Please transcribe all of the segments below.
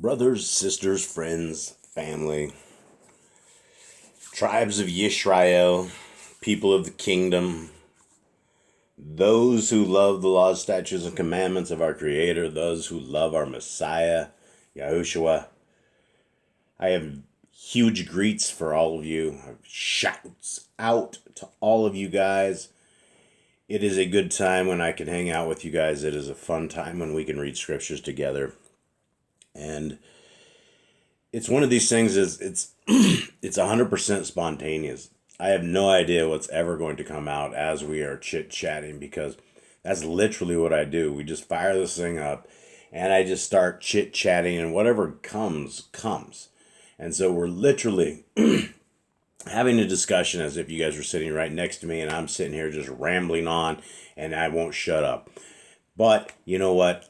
brothers, sisters, friends, family, tribes of Yisrael, people of the kingdom, those who love the laws, statutes, and commandments of our Creator, those who love our Messiah, Yahushua. I have huge greets for all of you. Shouts out to all of you guys. It is a good time when I can hang out with you guys. It is a fun time when we can read scriptures together. And it's one of these things it's 100% spontaneous. I have no idea what's ever going to come out as we are chit-chatting, because that's literally what I do. We just fire this thing up and I just start chit-chatting, and whatever comes. And so we're literally having a discussion as if you guys were sitting right next to me and I'm sitting here just rambling on and I won't shut up. But you know what?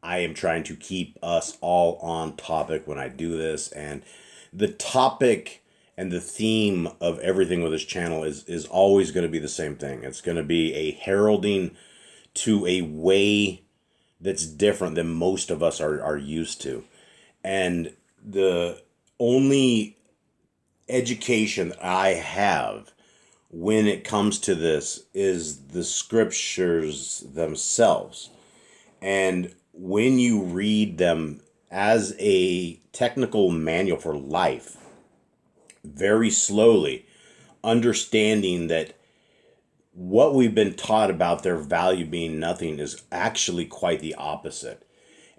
I am trying to keep us all on topic when I do this. And the topic and the theme of everything with this channel is always going to be the same thing. It's going to be a heralding to a way that's different than most of us are used to. And the only education that I have when it comes to this is the scriptures themselves. And when you read them as a technical manual for life, very slowly, understanding that what we've been taught about their value being nothing is actually quite the opposite.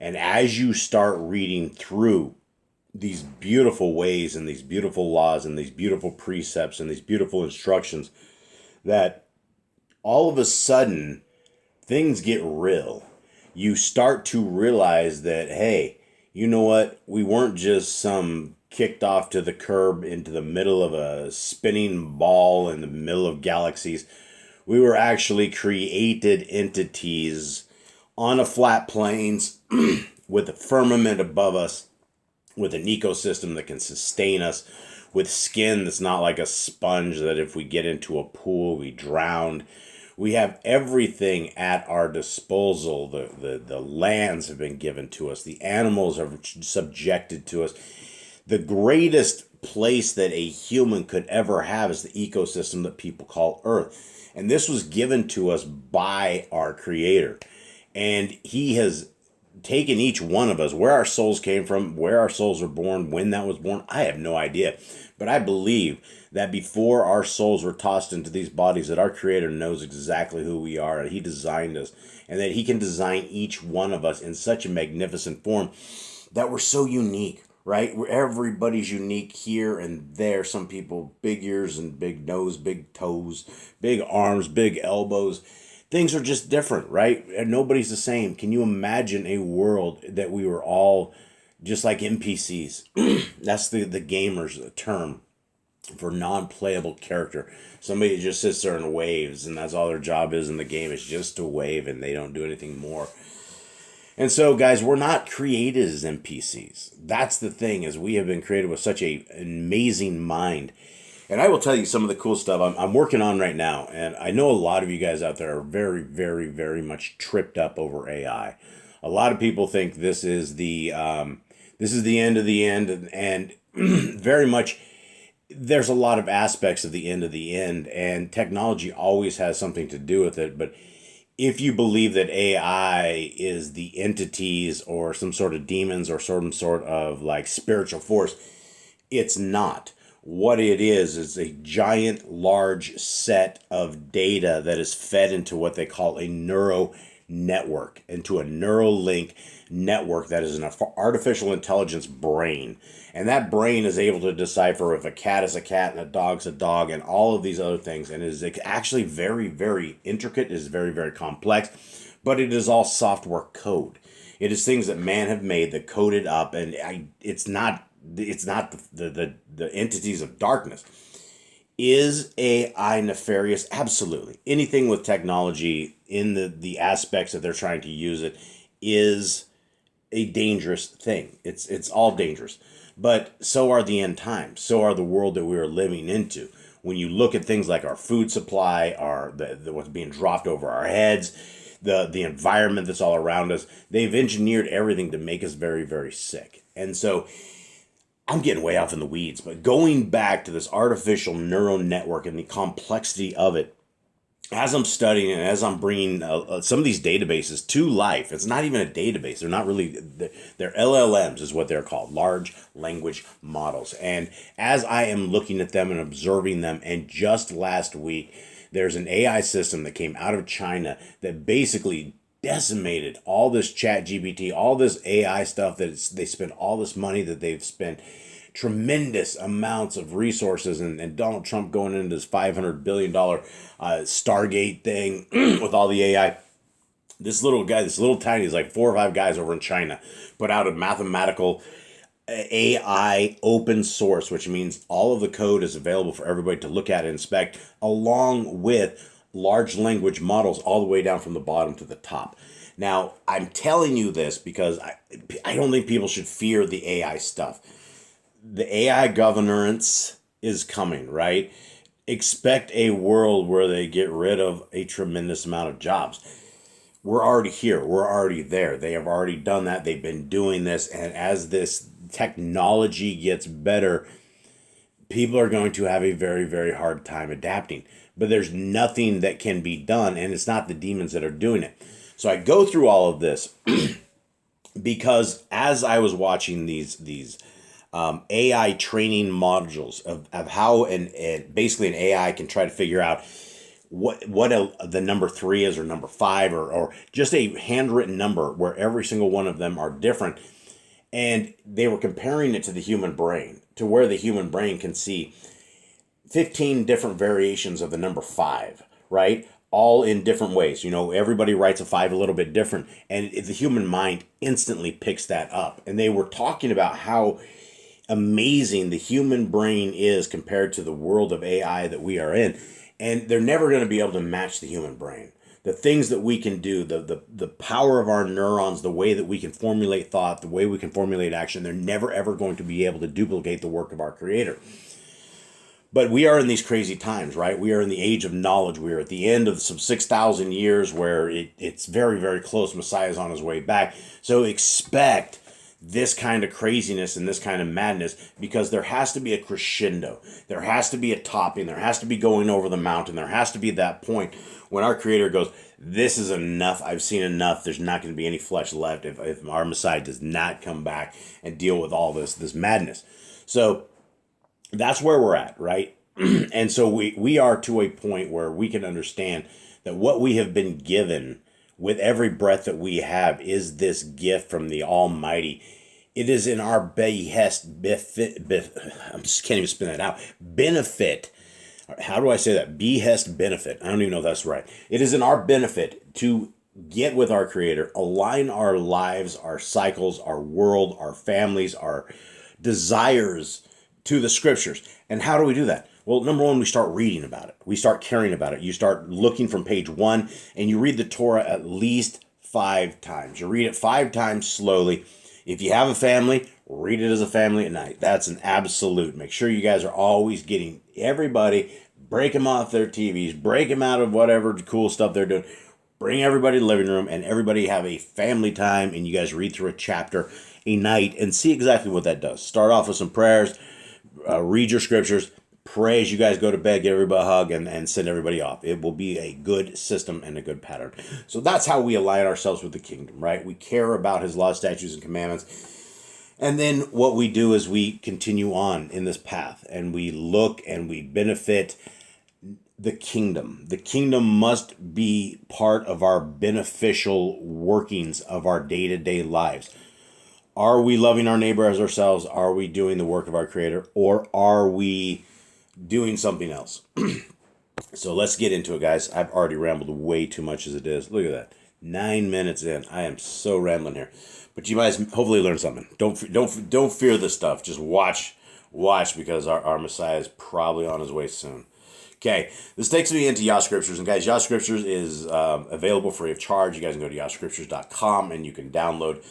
And as you start reading through these beautiful ways and these beautiful laws and these beautiful precepts and these beautiful instructions, that all of a sudden things get real. You start to realize that, hey, you know what? We weren't just some kicked off to the curb into the middle of a spinning ball in the middle of galaxies. We were actually created entities on a flat plains with a firmament above us, with an ecosystem that can sustain us, with skin that's not like a sponge that if we get into a pool, we drown. We have everything at our disposal. The lands have been given to us. The animals are subjected to us. The greatest place that a human could ever have is the ecosystem that people call Earth. And this was given to us by our Creator. And He has taken each one of us, where our souls came from, where our souls were born, when that was born, I have no idea. But I believe that before our souls were tossed into these bodies, that our Creator knows exactly who we are, and He designed us, and that He can design each one of us in such a magnificent form that we're so unique, right? Everybody's unique here and there. Some people, big ears and big nose, big toes, big arms, big elbows. Things are just different, right? And nobody's the same. Can you imagine a world that we were all just like NPCs? That's the gamers term for non-playable character. Somebody just sits there and waves, and that's all their job is in the game, is just to wave, and they don't do anything more. And so, guys, we're not created as NPCs. That's the thing, is we have been created with such an amazing mind. And I will tell you some of the cool stuff I'm working on right now. And I know a lot of you guys out there are very, very, very much tripped up over AI. A lot of people think this is the end of the end, and very much there's a lot of aspects of the end, and technology always has something to do with it. But if you believe that AI is the entities or some sort of demons or some sort of like spiritual force, it's not. What it is a giant, large set of data that is fed into what they call a neural network, into a neural link network that is an artificial intelligence brain. And that brain is able to decipher if a cat is a cat and a dog's a dog and all of these other things. And it is actually very, very intricate. It is very, very complex, but it is all software code. It is things that man have made that coded up, and it's not the entities of darkness. Is AI nefarious? Absolutely. Anything with technology in the aspects that they're trying to use it is a dangerous thing. It's all dangerous. But so are the end times. So are the world that we are living into. When you look at things like our food supply, what's being dropped over our heads, the environment that's all around us. They've engineered everything to make us very, very sick. And so I'm getting way off in the weeds, but going back to this artificial neural network and the complexity of it, as I'm studying and as I'm bringing some of these databases to life, it's not even a database. They're not really, they're LLMs is what they're called, large language models. And as I am looking at them and observing them, and just last week, there's an AI system that came out of China that basically decimated all this chat GPT, all this AI stuff that they spent all this money that they've spent tremendous amounts of resources, and Donald Trump going into this $500 billion Stargate thing with all the AI. This little guy, this little tiny, is like 4 or 5 guys over in China, put out a mathematical AI open source, which means all of the code is available for everybody to look at and inspect, along with large language models all the way down from the bottom to the top. Now, I'm telling you this because I don't think people should fear the AI stuff. The AI governance is coming, right? Expect a world where they get rid of a tremendous amount of jobs. We're already here. We're already there. They have already done that. They've been doing this. And as this technology gets better, people are going to have a very, very hard time adapting. But there's nothing that can be done, and it's not the demons that are doing it. So I go through all of this because as I was watching these AI training modules of how basically an AI can try to figure out what the number 3 is, or number 5, or just a handwritten number where every single one of them are different. And they were comparing it to the human brain, to where the human brain can see 15 different variations of the number 5, right? All in different ways. You know, everybody writes a 5 a little bit different, and the human mind instantly picks that up. And they were talking about how amazing the human brain is compared to the world of AI that we are in. And they're never going to be able to match the human brain. The things that we can do, the power of our neurons, the way that we can formulate thought, the way we can formulate action, they're never ever going to be able to duplicate the work of our Creator. But we are in these crazy times, right? We are in the age of knowledge. We are at the end of some 6,000 years where it's very, very close. Messiah's on his way back. So expect this kind of craziness and this kind of madness, because there has to be a crescendo. There has to be a topping. There has to be going over the mountain. There has to be that point when our Creator goes, this is enough. I've seen enough. There's not going to be any flesh left if our Messiah does not come back and deal with all this madness. So that's where we're at, right? And so we are to a point where we can understand that what we have been given with every breath that we have is this gift from the Almighty. It is in our behest, I just can't even spin that out. Benefit. How do I say that? Behest, benefit. I don't even know if that's right. It is in our benefit to get with our Creator, align our lives, our cycles, our world, our families, our desires to the Scriptures. And how do we do that? Well, number one, we start reading about it. We start caring about it. You start looking from page 1, and you read the Torah at least 5 times. You read it 5 times slowly. If you have a family, read it as a family at night. That's an absolute. Make sure you guys are always getting everybody, break them off their TVs, break them out of whatever cool stuff they're doing. Bring everybody to the living room, and everybody have a family time, and you guys read through a chapter a night and see exactly what that does. Start off with some prayers, read your scriptures, pray as you guys go to bed, give everybody a hug, and send everybody off. It will be a good system and a good pattern. So that's how we align ourselves with the kingdom, right? We care about His laws, statutes, and commandments. And then what we do is we continue on in this path, and we look and we benefit the kingdom. The kingdom must be part of our beneficial workings of our day-to-day lives. Are we loving our neighbor as ourselves? Are we doing the work of our Creator? Or are we doing something else? So let's get into it, guys. I've already rambled way too much as it is. Look at that. 9 minutes in. I am so rambling here. But you guys hopefully learn something. Don't fear this stuff. Just watch, because our Messiah is probably on his way soon. Okay, this takes me into Yah Scriptures. And guys, Yah Scriptures is available free of charge. You guys can go to yahscriptures.com and you can download.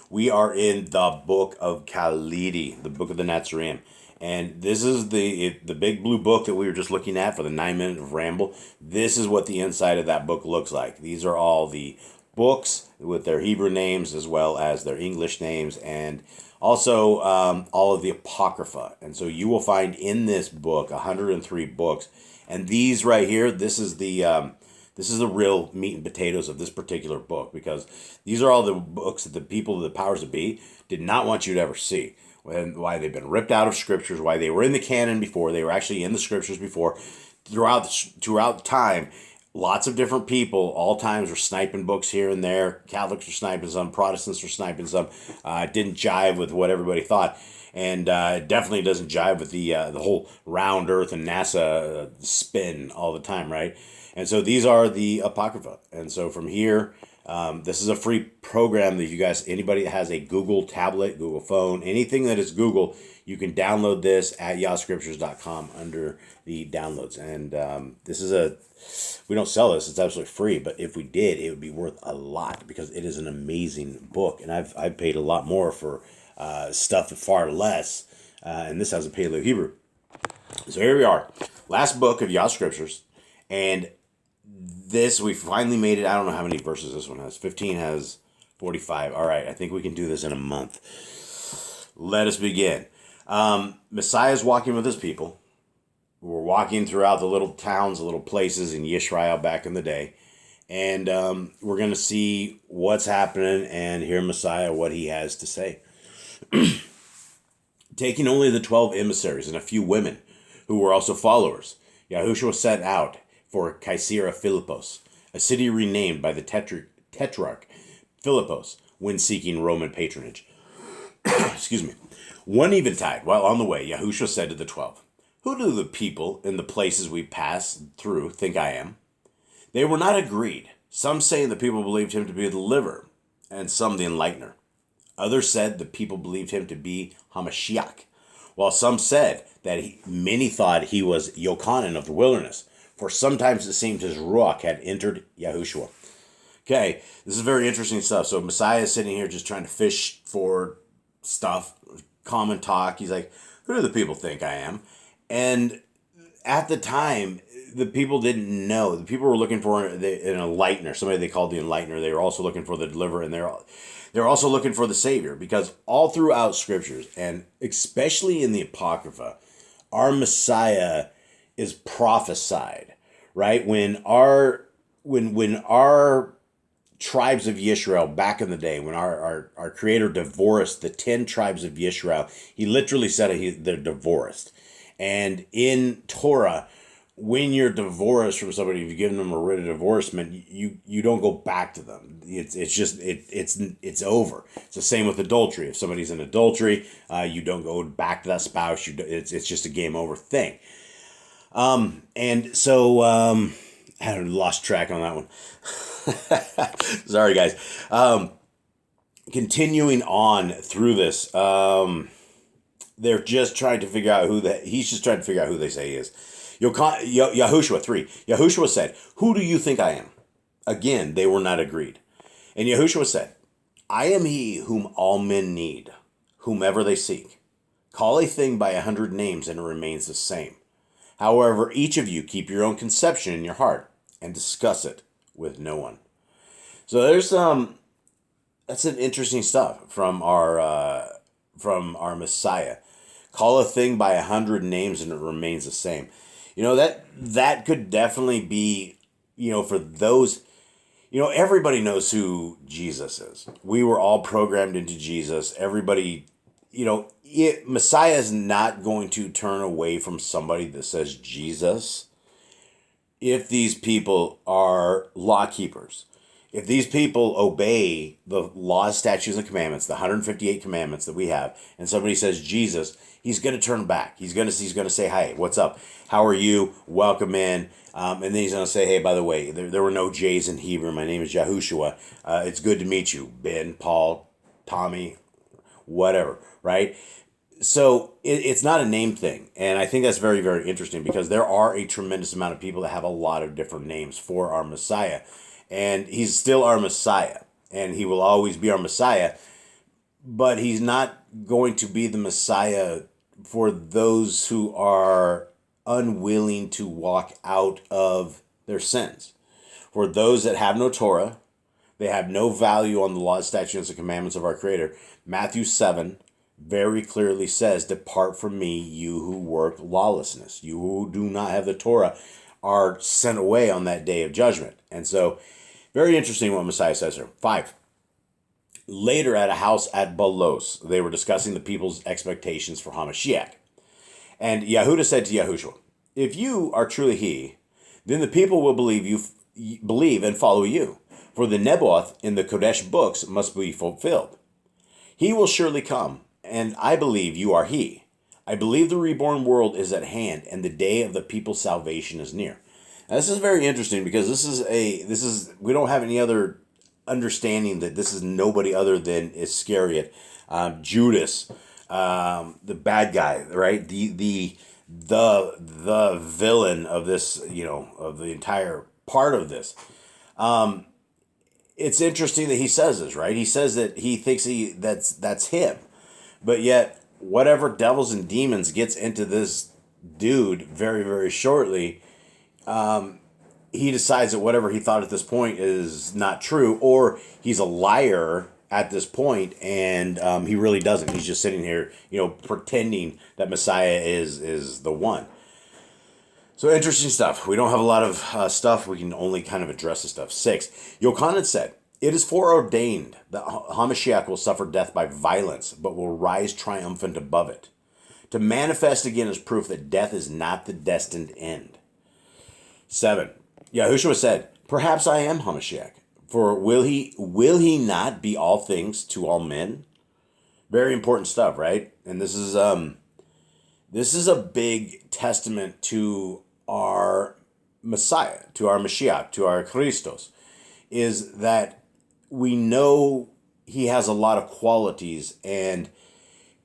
We are in the book of Khalidi, the book of the Nazarene. And this is the big blue book that we were just looking at for the 9 minute ramble. This is what the inside of that book looks like. These are all the books with their Hebrew names as well as their English names, and also all of the Apocrypha. And so you will find in this book 103 books. And these right here, this is the real meat and potatoes of this particular book, because these are all the books that the people, the powers that be, did not want you to ever see. And why they've been ripped out of scriptures, why they were in the canon before, they were actually in the scriptures before. Throughout time, lots of different people, all times, were sniping books here and there. Catholics were sniping some, Protestants were sniping some. It didn't jive with what everybody thought. And it definitely doesn't jive with the whole round earth and NASA spin all the time, right? And so these are the Apocrypha. And so from here, this is a free program that you guys, anybody that has a Google tablet, Google phone, anything that is Google, you can download this at yahscriptures.com under the downloads. And we don't sell this, it's absolutely free, but if we did, it would be worth a lot, because it is an amazing book. And I've paid a lot more for stuff far less, and this has a Paleo Hebrew. So here we are, last book of Yah Scriptures, and this, we finally made it. I don't know how many verses this one has. 15 has 45. All right, I think we can do this in a month. Let us begin. Messiah's walking with his people. We're walking throughout the little towns, the little places in Yisrael back in the day. And we're going to see what's happening and hear Messiah, what he has to say. Taking only the 12 emissaries and a few women who were also followers, Yahushua set out for Caesarea Philippos, a city renamed by the Tetrarch Philippos when seeking Roman patronage. Excuse me. One eventide, while on the way, Yahushua said to the 12, "Who do the people in the places we pass through think I am?" They were not agreed. Some say the people believed him to be the deliverer, and some the enlightener. Others said the people believed him to be Hamashiach, while some said that many thought he was Yochanan of the wilderness, for sometimes it seemed his Ruach had entered Yahushua. Okay, this is very interesting stuff. So Messiah is sitting here just trying to fish for stuff, common talk. He's like, who do the people think I am? And at the time, the people didn't know. The people were looking for an enlightener, somebody they called the enlightener. They were also looking for the deliverer, and they're also looking for the Savior, because all throughout Scriptures, and especially in the Apocrypha, our Messiah is prophesied, right? When our tribes of Yisrael back in the day, when our Creator divorced the 10 tribes of Yisrael, he literally said they're divorced. And in Torah, when you're divorced from somebody, if you've given them a writ of divorcement, you don't go back to them. It's over. It's the same with adultery. If somebody's in adultery, you don't go back to that spouse. It's just a game over thing. And so I had lost track on that one. Sorry, guys. Continuing on through this, they're just trying to figure out he's just trying to figure out who they say he is. Yahushua 3. Yahushua said, "Who do you think I am?" Again, they were not agreed. And Yahushua said, "I am he whom all men need, whomever they seek. Call a thing by 100 names and it remains the same. However, each of you keep your own conception in your heart and discuss it with no one." So there's that's an interesting stuff from our Messiah. Call a thing by 100 names and it remains the same. That could definitely be, for those, everybody knows who Jesus is. We were all programmed into Jesus. Everybody, Messiah is not going to turn away from somebody that says Jesus if these people are law keepers. If these people obey the laws, statutes, and commandments, the 158 commandments that we have, and somebody says Jesus, he's going to turn back. He's going to say, "Hi, what's up? How are you? Welcome in." And then he's going to say, "Hey, by the way, there were no J's in Hebrew. My name is Yahushua. It's good to meet you, Ben, Paul, Tommy, whatever," right? So it's not a name thing. And I think that's very, very interesting, because there are a tremendous amount of people that have a lot of different names for our Messiah. And he's still our Messiah, and he will always be our Messiah, but he's not going to be the Messiah for those who are unwilling to walk out of their sins. For those that have no Torah, they have no value on the laws, statutes, and commandments of our Creator. Matthew 7 very clearly says, "Depart from me, you who work lawlessness." You who do not have the Torah are sent away on that day of judgment. And so, very interesting what Messiah says here. 5. Later at a house at Balos, they were discussing the people's expectations for Hamashiach. And Yahudah said to Yahushua, "If you are truly he, then the people will believe and follow you. For the Nebuoth in the Kodesh books must be fulfilled. He will surely come, and I believe you are he. I believe the reborn world is at hand, and the day of the people's salvation is near." Now, this is very interesting because we don't have any other understanding that this is nobody other than Iscariot, Judas, the bad guy, right? The villain of this, of the entire part of this. It's interesting that he says this, right? He says that he thinks that's him, but yet whatever devils and demons gets into this dude very, very shortly, he decides that whatever he thought at this point is not true, or he's a liar at this point, and he really doesn't. He's just sitting here, pretending that Messiah is the one. So interesting stuff. We don't have a lot of stuff. We can only kind of address the stuff. 6. Yochanan said, "It is foreordained that Hamashiach will suffer death by violence, but will rise triumphant above it, to manifest again as proof that death is not the destined end." 7. Yahushua said, "Perhaps I am Hamashiach, for will he not be all things to all men?" Very important stuff, right? And this is a big testament to our Messiah, to our Mashiach, to our Christos, is that we know he has a lot of qualities, and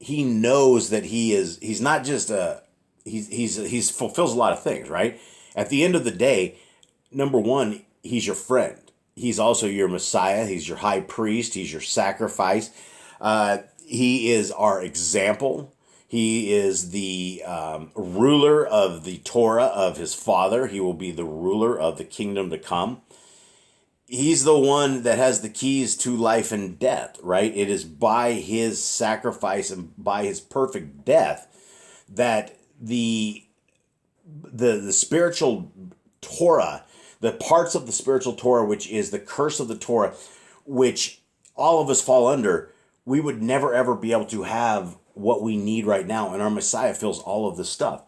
he knows that he's not just he's fulfills a lot of things, right? At the end of the day, number one, he's your friend. He's also your Messiah. He's your high priest. He's your sacrifice. He is our example. He is the ruler of the Torah of his father. He will be the ruler of the kingdom to come. He's the one that has the keys to life and death, right? It is by his sacrifice and by his perfect death that the spiritual Torah, the parts of the spiritual Torah, which is the curse of the Torah, which all of us fall under, we would never ever be able to have what we need right now. And our Messiah fills all of this stuff.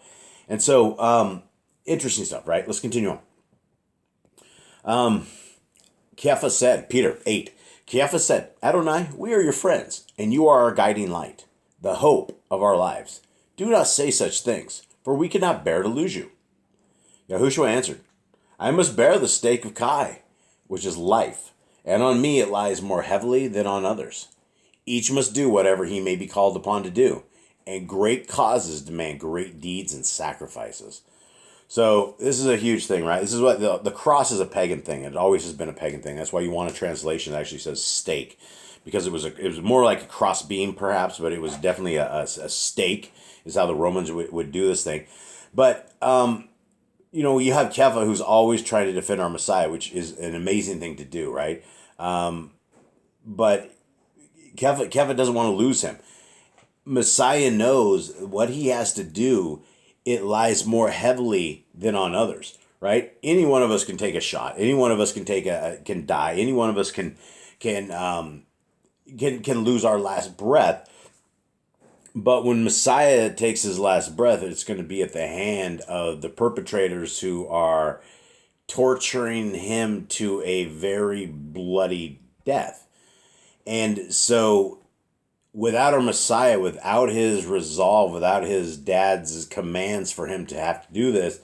And so, interesting stuff, right? Let's continue on. Kepha said, Peter 8, Kepha said, "Adonai, we are your friends, and you are our guiding light, the hope of our lives. Do not say such things, for we cannot bear to lose you." Yahushua answered, "I must bear the stake of Kai, which is life, and on me it lies more heavily than on others. Each must do whatever he may be called upon to do, and great causes demand great deeds and sacrifices." So this is a huge thing, right? This is what the cross is a pagan thing. It always has been a pagan thing. That's why you want a translation that actually says stake, because it was more like a cross beam perhaps, but it was definitely a stake is how the Romans would do this thing. But you have Kepha, who's always trying to defend our Messiah, which is an amazing thing to do, right? But Kepha doesn't want to lose him. Messiah knows what he has to do. It lies more heavily than on others, right? Any one of us can take a shot. Any one of us can can die. Any one of us can lose our last breath. But when Messiah takes his last breath, it's going to be at the hand of the perpetrators who are torturing him to a very bloody death. And so without our Messiah, without his resolve, without his dad's commands for him to have to do this,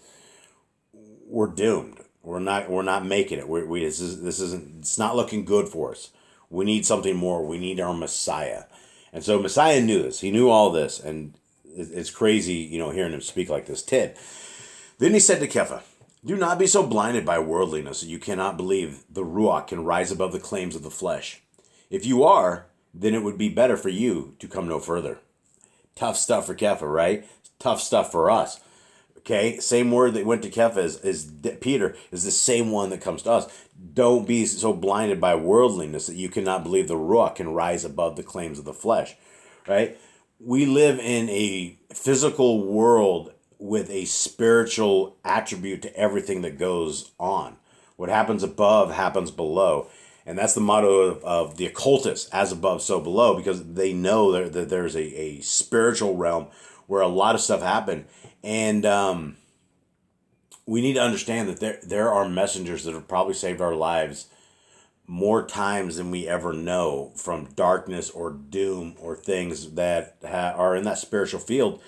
we're doomed. We're not making it. It's not looking good for us. We need something more. We need our Messiah. And so Messiah knew this. He knew all this. And it's crazy, hearing him speak like this. 10. Then he said to Kepha, "Do not be so blinded by worldliness that you cannot believe the Ruach can rise above the claims of the flesh. If you are, then it would be better for you to come no further." Tough stuff for Kepha, right? Tough stuff for us. Okay, same word that went to Kepha is Peter is the same one that comes to us. Don't be so blinded by worldliness that you cannot believe the Ruach can rise above the claims of the flesh, right? We live in a physical world with a spiritual attribute to everything that goes on. What happens above happens below. And that's the motto of the occultists, as above, so below, because they know that there's a spiritual realm where a lot of stuff happened. And we need to understand that there are messengers that have probably saved our lives more times than we ever know from darkness or doom or things that are in that spiritual field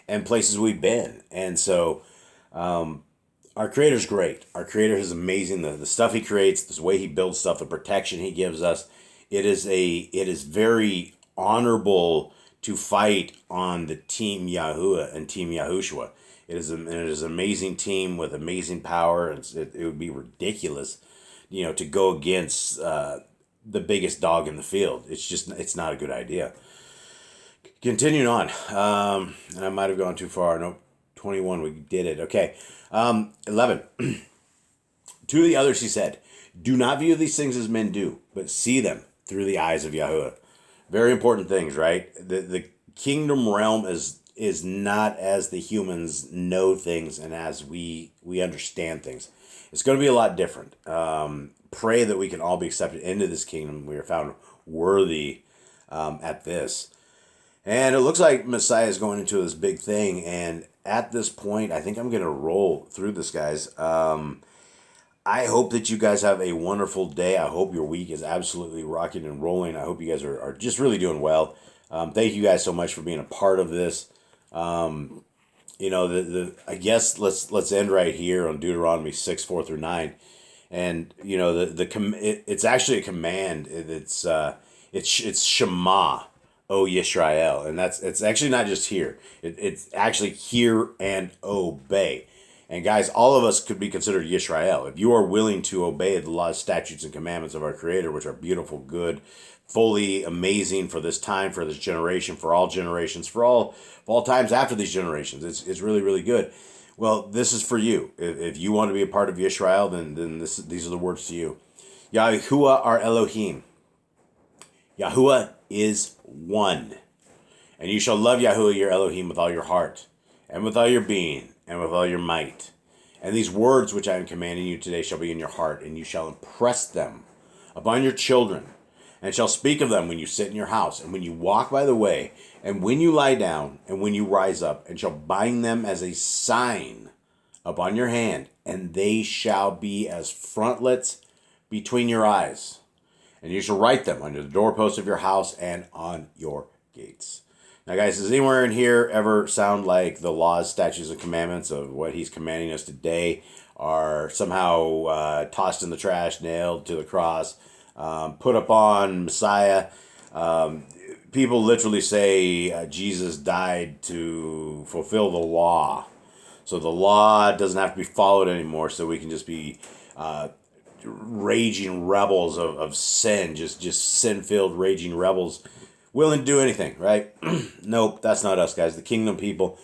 and places we've been. And so our Creator's great. Our Creator is amazing. The stuff He creates, the way He builds stuff, the protection He gives us. It is very honorable to fight on the Team Yahuwah and Team Yahushua. It is an amazing team with amazing power. It would be ridiculous, to go against the biggest dog in the field. It's not a good idea. Continuing on, and I might have gone too far. Nope, 21, we did it. Okay, 11. To the others he said, do not view these things as men do, but see them through the eyes of Yahuwah. Very important things, right? The kingdom realm is not as the humans know things and as we understand things. It's going to be a lot different. Pray that we can all be accepted into this kingdom. We are found worthy at this. And it looks like Messiah is going into this big thing. And at this point, I think I'm going to roll through this, guys. I hope that you guys have a wonderful day. I hope your week is absolutely rocking and rolling. I hope you guys are just really doing well. Thank you guys so much for being a part of this. I guess let's end right here on Deuteronomy 6:4-9, and it's actually a command. It's Shema, O Yisrael, and it's actually not just here. It's actually hear and obey. And guys, all of us could be considered Yisrael if you are willing to obey the laws, statutes, and commandments of our Creator, which are beautiful, good, fully amazing for this time, for this generation, for all generations, for all times after these generations. It's really, really good. Well, this is for you. If you want to be a part of Yisrael, then these are the words to you. Yahuwah our Elohim. Yahuwah is one. And you shall love Yahuwah your Elohim with all your heart, and with all your being, and with all your might. And these words which I am commanding you today shall be in your heart, and you shall impress them upon your children, and shall speak of them when you sit in your house, and when you walk by the way, and when you lie down, and when you rise up, and shall bind them as a sign upon your hand, and they shall be as frontlets between your eyes. And you shall write them on the doorposts of your house and on your gates. Now, guys, does anywhere in here ever sound like the laws, statutes, and commandments of what He's commanding us today are somehow tossed in the trash, nailed to the cross, put upon Messiah? People literally say Jesus died to fulfill the law. So the law doesn't have to be followed anymore, so we can just be raging rebels of sin, just sin-filled raging rebels, willing to do anything, right? Nope, that's not us, guys. The kingdom people,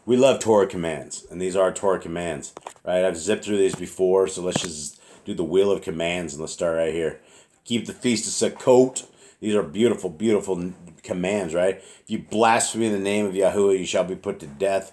we love Torah commands, and these are Torah commands, right? I've zipped through these before, so let's just do the wheel of commands, and let's start right here. Keep the feast of Sukkot. These are beautiful, beautiful commands, right? If you blaspheme in the name of Yahuwah, you shall be put to death.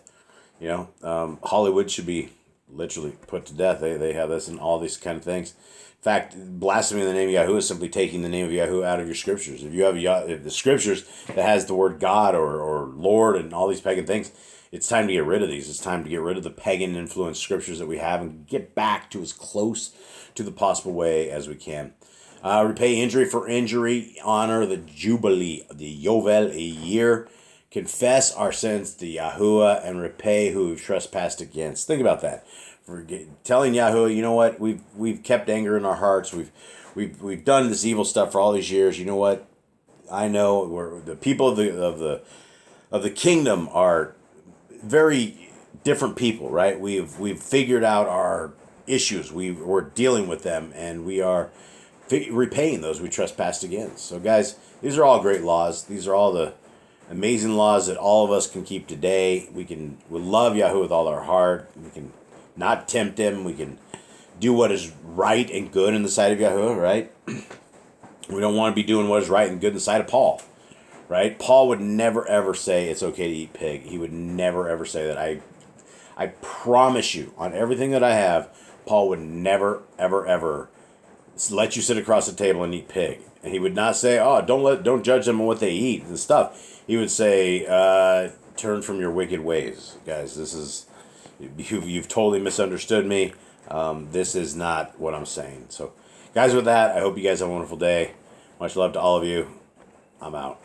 Hollywood should be literally put to death. They have this and all these kind of things. In fact, blasphemy in the name of Yahuwah is simply taking the name of Yahuwah out of your scriptures. If you have if the scriptures that has the word God or Lord and all these pagan things, it's time to get rid of these. It's time to get rid of the pagan influenced scriptures that we have and get back to as close to the possible way as we can. Repay injury for injury, honor the Jubilee, the Yovel, a year. Confess our sins to Yahuwah and repay who we've trespassed against. Think about that. Telling Yahuwah, you know what, we've kept anger in our hearts. We've done this evil stuff for all these years. You know what? I know we're the people of the kingdom are very different people, right? We've figured out our issues. We're dealing with them, and we are repaying those we trespassed against. So, guys, these are all great laws. These are all the amazing laws that all of us can keep today. We love Yahweh with all our heart. We can not tempt him. We can do what is right and good in the sight of Yahweh, right? We don't want to be doing what is right and good in the sight of Paul, right? Paul would never ever say it's okay to eat pig. He would never ever say that. I promise you, on everything that I have, Paul would never ever ever let you sit across the table and eat pig. And he would not say, "Oh, don't judge them on what they eat and stuff." He would say, "Turn from your wicked ways, guys. You've totally misunderstood me. This is not what I'm saying." So, guys, with that, I hope you guys have a wonderful day. Much love to all of you. I'm out.